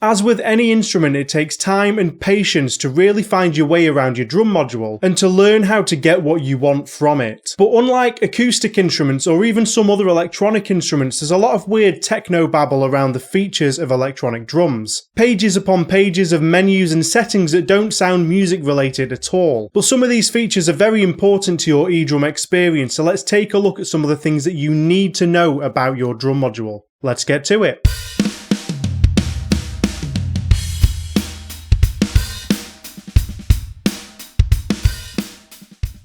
As with any instrument, it takes time and patience to really find your way around your drum module and to learn how to get what you want from it. But unlike acoustic instruments or even some other electronic instruments, there's a lot of weird techno-babble around the features of electronic drums. Pages upon pages of menus and settings that don't sound music related at all. But some of these features are very important to your eDrum experience, so let's take a look at some of the things that you need to know about your drum module. Let's get to it.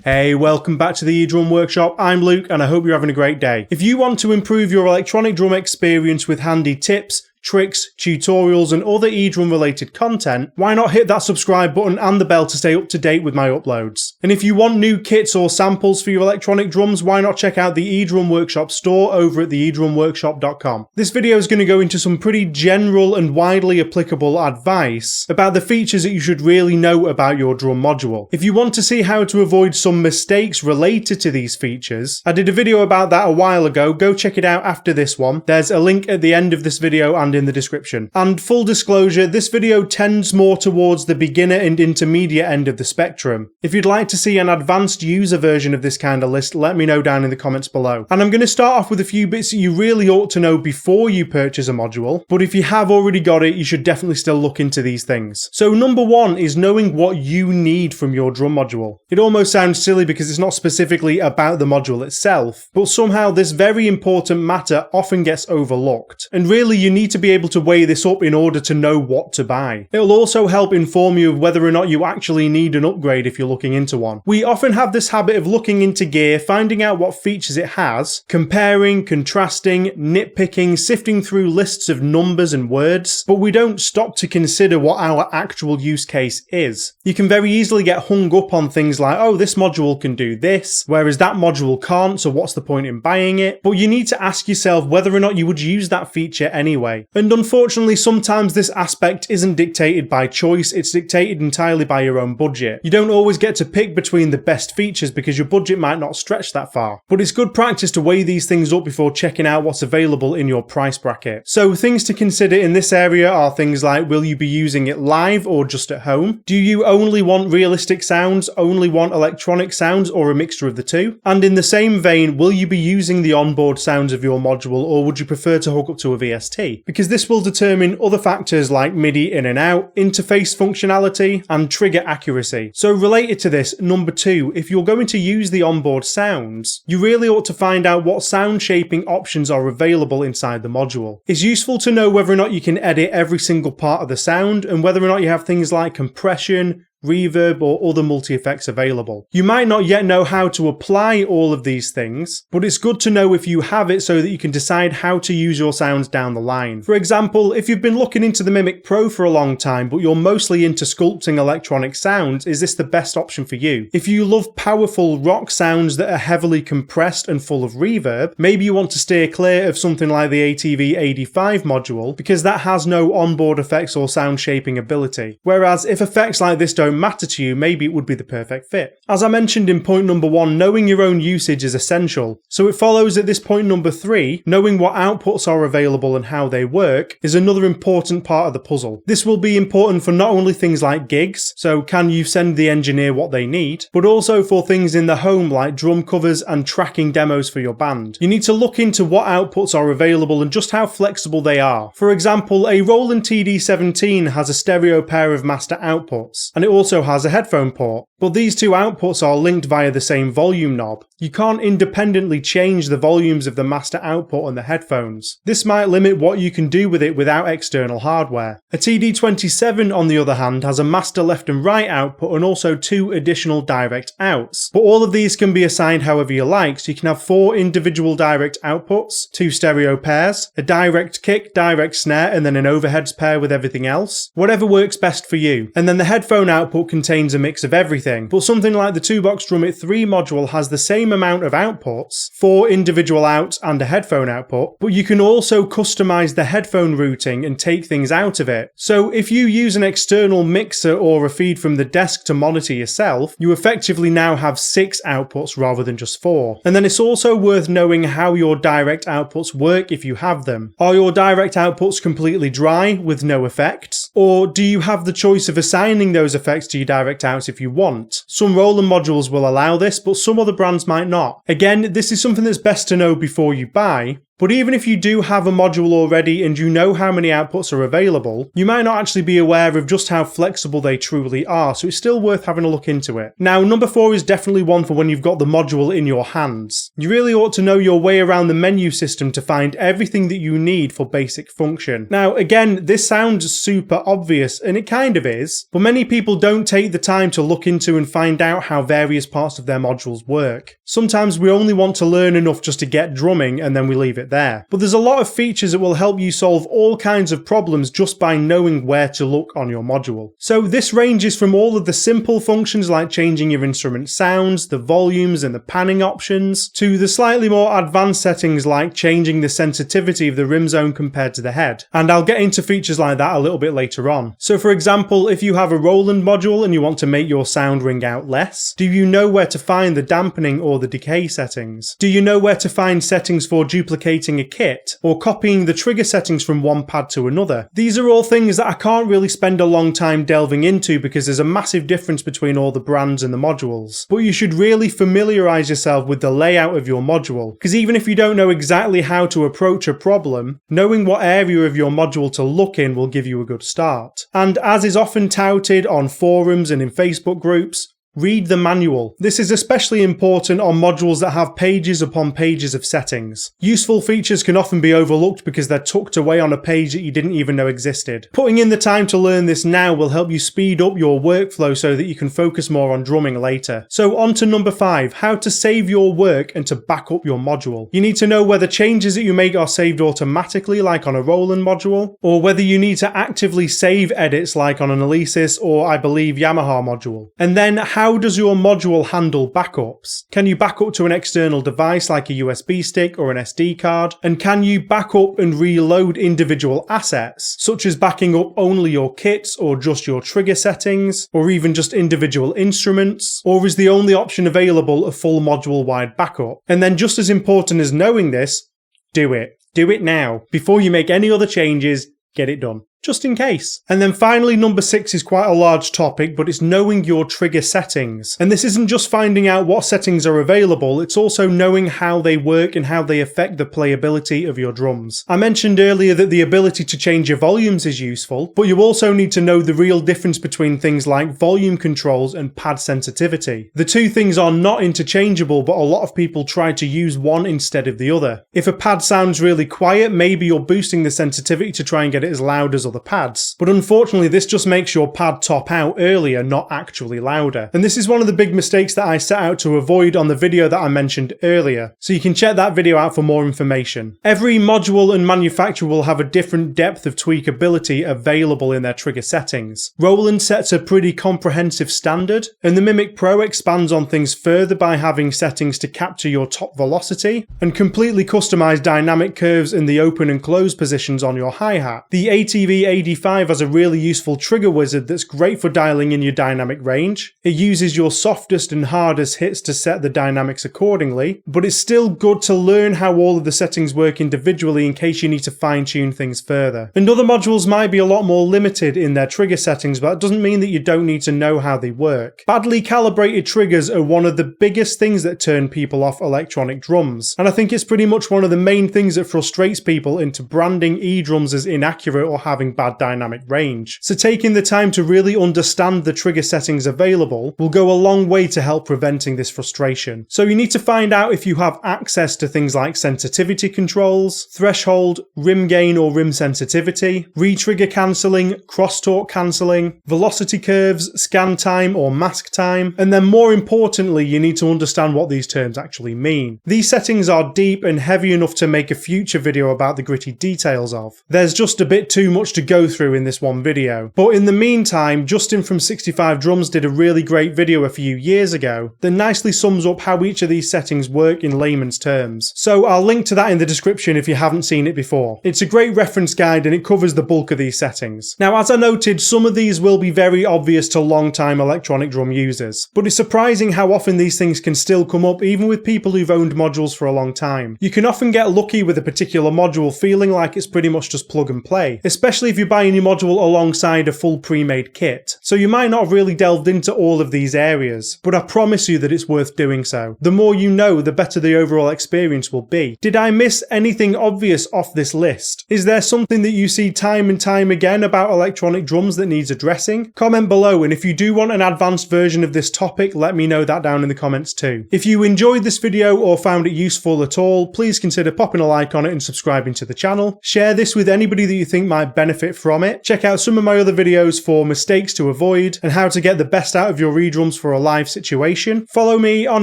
Hey, welcome back to the eDrum Workshop. I'm Luke and I hope you're having a great day. If you want to improve your electronic drum experience with handy tips, tricks, tutorials and other eDrum related content, why not hit that subscribe button and the bell to stay up to date with my uploads. And if you want new kits or samples for your electronic drums, why not check out the eDrum Workshop store over at theedrumworkshop.com. This video is going to go into some pretty general and widely applicable advice about the features that you should really know about your drum module. If you want to see how to avoid some mistakes related to these features, I did a video about that a while ago, go check it out after this one. There's a link at the end of this video and in the description. And full disclosure, this video tends more towards the beginner and intermediate end of the spectrum. If you'd like to see an advanced user version of this kind of list, let me know down in the comments below. And I'm going to start off with a few bits that you really ought to know before you purchase a module, but if you have already got it, you should definitely still look into these things. So number one is knowing what you need from your drum module. It almost sounds silly because it's not specifically about the module itself, but somehow this very important matter often gets overlooked. And really you need to be able to weigh this up in order to know what to buy. It'll also help inform you of whether or not you actually need an upgrade if you're looking into one. We often have this habit of looking into gear, finding out what features it has, comparing, contrasting, nitpicking, sifting through lists of numbers and words, but we don't stop to consider what our actual use case is. You can very easily get hung up on things like, oh, this module can do this, whereas that module can't, so what's the point in buying it? But you need to ask yourself whether or not you would use that feature anyway. And unfortunately, sometimes this aspect isn't dictated by choice, it's dictated entirely by your own budget. You don't always get to pick between the best features because your budget might not stretch that far. But it's good practice to weigh these things up before checking out what's available in your price bracket. So things to consider in this area are things like, will you be using it live or just at home? Do you only want realistic sounds, only want electronic sounds, or a mixture of the two? And in the same vein, will you be using the onboard sounds of your module, or would you prefer to hook up to a VST? Because this will determine other factors like MIDI in and out, interface functionality, and trigger accuracy. So related to this, number two, if you're going to use the onboard sounds, you really ought to find out what sound shaping options are available inside the module. It's useful to know whether or not you can edit every single part of the sound and whether or not you have things like compression, reverb, or other multi-effects available. You might not yet know how to apply all of these things, but it's good to know if you have it so that you can decide how to use your sounds down the line. For example, if you've been looking into the Mimic Pro for a long time, but you're mostly into sculpting electronic sounds, is this the best option for you? If you love powerful rock sounds that are heavily compressed and full of reverb, maybe you want to steer clear of something like the ATV 85 module because that has no onboard effects or sound shaping ability. Whereas if effects like this don't matter to you, maybe it would be the perfect fit. As I mentioned in point number one, knowing your own usage is essential. So it follows at this point number three, knowing what outputs are available and how they work is another important part of the puzzle. This will be important for not only things like gigs, so can you send the engineer what they need, but also for things in the home like drum covers and tracking demos for your band. You need to look into what outputs are available and just how flexible they are. For example, a Roland TD-17 has a stereo pair of master outputs, and it also has a headphone port, but these two outputs are linked via the same volume knob. You can't independently change the volumes of the master output on the headphones. This might limit what you can do with it without external hardware. A TD-27 on the other hand has a master left and right output and also two additional direct outs, but all of these can be assigned however you like, so you can have 4 individual direct outputs, 2 stereo pairs, a direct kick, direct snare, and then an overheads pair with everything else. Whatever works best for you. And then the headphone output contains a mix of everything. everything, but something like the 2-box Drum It 3 module has the same amount of outputs, 4 individual outs and a headphone output, but you can also customize the headphone routing and take things out of it. So if you use an external mixer or a feed from the desk to monitor yourself, you effectively now have 6 outputs rather than just 4. And then it's also worth knowing how your direct outputs work if you have them. Are your direct outputs completely dry with no effects? Or do you have the choice of assigning those effects to your direct outs if you want? Some Roland modules will allow this, but some other brands might not. Again, this is something that's best to know before you buy. But even if you do have a module already and you know how many outputs are available, you might not actually be aware of just how flexible they truly are, so it's still worth having a look into it. Now, number 4 is definitely one for when you've got the module in your hands. You really ought to know your way around the menu system to find everything that you need for basic function. Now, again, this sounds super obvious, and it kind of is, but many people don't take the time to look into and find out how various parts of their modules work. Sometimes we only want to learn enough just to get drumming and then we leave it there. But there's a lot of features that will help you solve all kinds of problems just by knowing where to look on your module. So this ranges from all of the simple functions like changing your instrument sounds, the volumes and the panning options, to the slightly more advanced settings like changing the sensitivity of the rim zone compared to the head. And I'll get into features like that a little bit later on. So for example, if you have a Roland module and you want to make your sound ring out less, do you know where to find the dampening or the decay settings? Do you know where to find settings for duplicating a kit or copying the trigger settings from one pad to another? These are all things that I can't really spend a long time delving into because there's a massive difference between all the brands and the modules. But you should really familiarize yourself with the layout of your module, because even if you don't know exactly how to approach a problem, knowing what area of your module to look in will give you a good start. And as is often touted on forums and in Facebook groups, read the manual. This is especially important on modules that have pages upon pages of settings. Useful features can often be overlooked because they're tucked away on a page that you didn't even know existed. Putting in the time to learn this now will help you speed up your workflow so that you can focus more on drumming later. So on to number 5, how to save your work and to back up your module. You need to know whether changes that you make are saved automatically like on a Roland module, or whether you need to actively save edits like on an Alesis or I believe Yamaha module. And then how does your module handle backups? Can you back up to an external device like a USB stick or an SD card? And can you back up and reload individual assets, such as backing up only your kits or just your trigger settings, or even just individual instruments? Or is the only option available a full module-wide backup? And then just as important as knowing this, do it. Do it now. Before you make any other changes, get it done. Just in case. And then finally, number 6 is quite a large topic, but it's knowing your trigger settings. And this isn't just finding out what settings are available, it's also knowing how they work and how they affect the playability of your drums. I mentioned earlier that the ability to change your volumes is useful, but you also need to know the real difference between things like volume controls and pad sensitivity. The two things are not interchangeable, but a lot of people try to use one instead of the other. If a pad sounds really quiet, maybe you're boosting the sensitivity to try and get it as loud as other pads. But unfortunately, this just makes your pad top out earlier, not actually louder. And this is one of the big mistakes that I set out to avoid on the video that I mentioned earlier. So you can check that video out for more information. Every module and manufacturer will have a different depth of tweakability available in their trigger settings. Roland sets a pretty comprehensive standard, and the Mimic Pro expands on things further by having settings to capture your top velocity and completely customize dynamic curves in the open and close positions on your hi-hat. The ATV AD5 has a really useful trigger wizard that's great for dialing in your dynamic range. It uses your softest and hardest hits to set the dynamics accordingly, but it's still good to learn how all of the settings work individually in case you need to fine-tune things further. And other modules might be a lot more limited in their trigger settings, but that doesn't mean that you don't need to know how they work. Badly calibrated triggers are one of the biggest things that turn people off electronic drums, and I think it's pretty much one of the main things that frustrates people into branding eDrums as inaccurate or having bad dynamic range. So taking the time to really understand the trigger settings available will go a long way to help preventing this frustration. So you need to find out if you have access to things like sensitivity controls, threshold, rim gain or rim sensitivity, re-trigger cancelling, crosstalk cancelling, velocity curves, scan time or mask time, and then more importantly you need to understand what these terms actually mean. These settings are deep and heavy enough to make a future video about the gritty details of. There's just a bit too much to go through in this one video. But in the meantime, Justin from 65 Drums did a really great video a few years ago that nicely sums up how each of these settings work in layman's terms. So I'll link to that in the description if you haven't seen it before. It's a great reference guide and it covers the bulk of these settings. Now, as I noted, some of these will be very obvious to long-time electronic drum users, but it's surprising how often these things can still come up even with people who've owned modules for a long time. You can often get lucky with a particular module feeling like it's pretty much just plug and play, especially if you're buying your module alongside a full pre-made kit. So you might not have really delved into all of these areas, but I promise you that it's worth doing so. The more you know, the better the overall experience will be. Did I miss anything obvious off this list? Is there something that you see time and time again about electronic drums that needs addressing? Comment below, and if you do want an advanced version of this topic, let me know that down in the comments too. If you enjoyed this video or found it useful at all, please consider popping a like on it and subscribing to the channel. Share this with anybody that you think might benefit from it. Check out some of my other videos for mistakes to avoid and how to get the best out of your eDrums for a live situation. Follow me on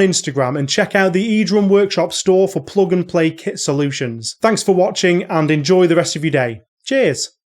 Instagram and check out the eDrum Workshop store for plug and play kit solutions. Thanks for watching and enjoy the rest of your day. Cheers!